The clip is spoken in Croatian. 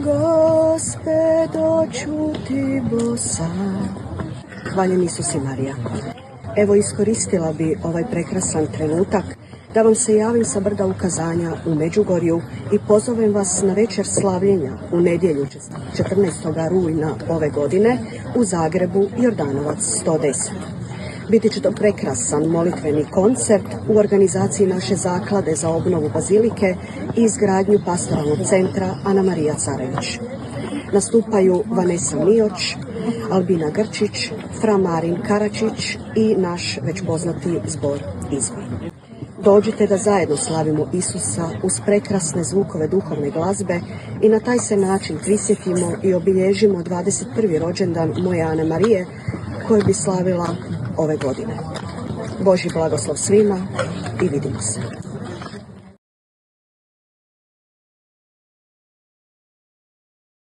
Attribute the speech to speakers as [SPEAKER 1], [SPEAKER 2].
[SPEAKER 1] Gospe, doću ti bosa. Hvaljen Isus i Marija. Evo, iskoristila bi ovaj prekrasan trenutak da vam se javim sa brda ukazanja u Međugorju i pozovem vas na večer slavljenja u nedjelju 14. rujna ove godine u Zagrebu, Jordanovac 110. Biti će to prekrasan molitveni koncert u organizaciji naše zaklade za obnovu bazilike i izgradnju pastoralnog centra Ana Marija Carević. Nastupaju Vanessa Mioć, Albina Grčić, Fra Marin Karačić i naš već poznati zbor Izvor. Dođite da zajedno slavimo Isusa uz prekrasne zvukove duhovne glazbe i na taj se način prisjetimo i obilježimo 21. rođendan moje Ane Marije koju bi slavila ove godine. Božji blagoslov svima i vidimo se.